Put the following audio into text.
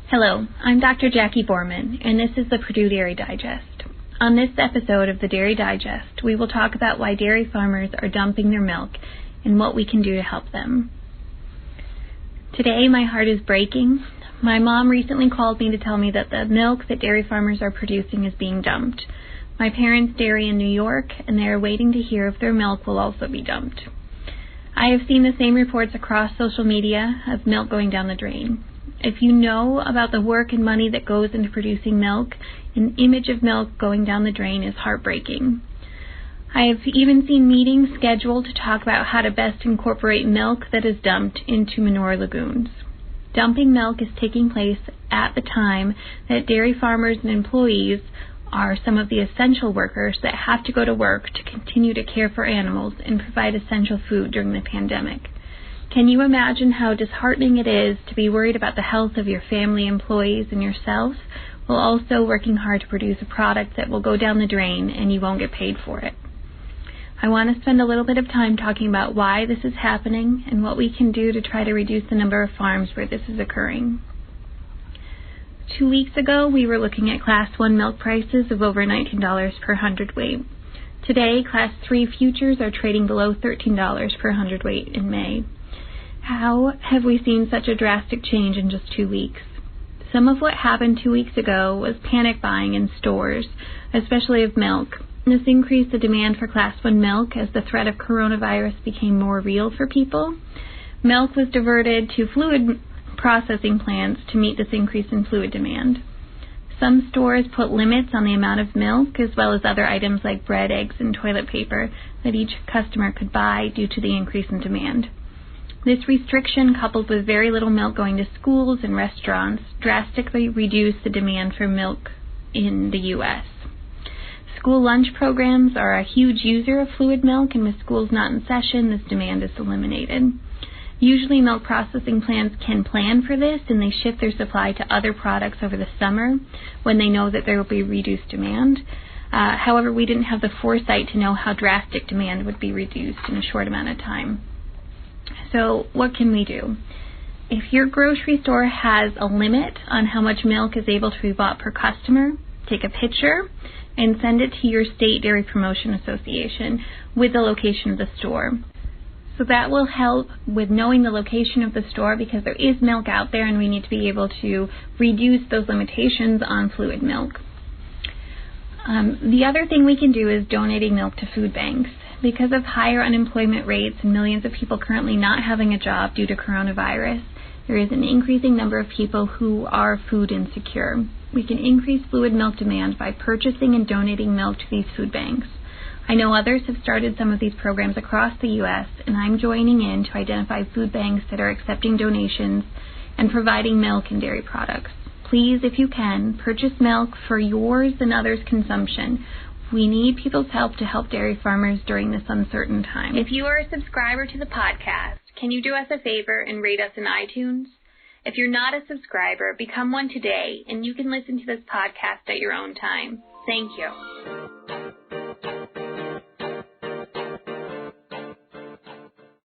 Hello, I'm Dr. Jackie Borman, and this is the Purdue Dairy Digest. On this episode of the Dairy Digest, we will talk about why dairy farmers are dumping their milk and what we can do to help them. Today, my heart is breaking. My mom recently called me to tell me that the milk that dairy farmers are producing is being dumped. My parents dairy in New York, and they are waiting to hear if their milk will also be dumped. I have seen the same reports across social media of milk going down the drain. If you know about the work and money that goes into producing milk, an image of milk going down the drain is heartbreaking. I have even seen meetings scheduled to talk about how to best incorporate milk that is dumped into manure lagoons. Dumping milk is taking place at the time that dairy farmers and employees are some of the essential workers that have to go to work to continue to care for animals and provide essential food during the pandemic. Can you imagine how disheartening it is to be worried about the health of your family, employees, and yourself, while also working hard to produce a product that will go down the drain and you won't get paid for it? I want to spend a little bit of time talking about why this is happening and what we can do to try to reduce the number of farms where this is occurring. 2 weeks ago, we were looking at Class 1 milk prices of over $19 per hundredweight. Today, Class 3 futures are trading below $13 per hundredweight in May. How have we seen such a drastic change in just 2 weeks? Some of what happened 2 weeks ago was panic buying in stores, especially of milk. This increased the demand for Class 1 milk as the threat of coronavirus became more real for people. Milk was diverted to fluid processing plants to meet this increase in fluid demand. Some stores put limits on the amount of milk, as well as other items like bread, eggs, and toilet paper that each customer could buy due to the increase in demand. This restriction, coupled with very little milk going to schools and restaurants, drastically reduced the demand for milk in the U.S. School lunch programs are a huge user of fluid milk, and with schools not in session, this demand is eliminated. Usually, milk processing plants can plan for this, and they shift their supply to other products over the summer when they know that there will be reduced demand. However, we didn't have the foresight to know how drastic demand would be reduced in a short amount of time. So what can we do? If your grocery store has a limit on how much milk is able to be bought per customer, take a picture and send it to your state dairy promotion association with the location of the store. So that will help with knowing the location of the store, because there is milk out there and we need to be able to reduce those limitations on fluid milk. The other thing we can do is donating milk to food banks. Because of higher unemployment rates and millions of people currently not having a job due to coronavirus, there is an increasing number of people who are food insecure. We can increase fluid milk demand by purchasing and donating milk to these food banks. I know others have started some of these programs across the U.S., and I'm joining in to identify food banks that are accepting donations and providing milk and dairy products. Please, if you can, purchase milk for yours and others' consumption. We need people's help to help dairy farmers during this uncertain time. If you are a subscriber to the podcast, can you do us a favor and rate us in iTunes? If you're not a subscriber, become one today, and you can listen to this podcast at your own time. Thank you.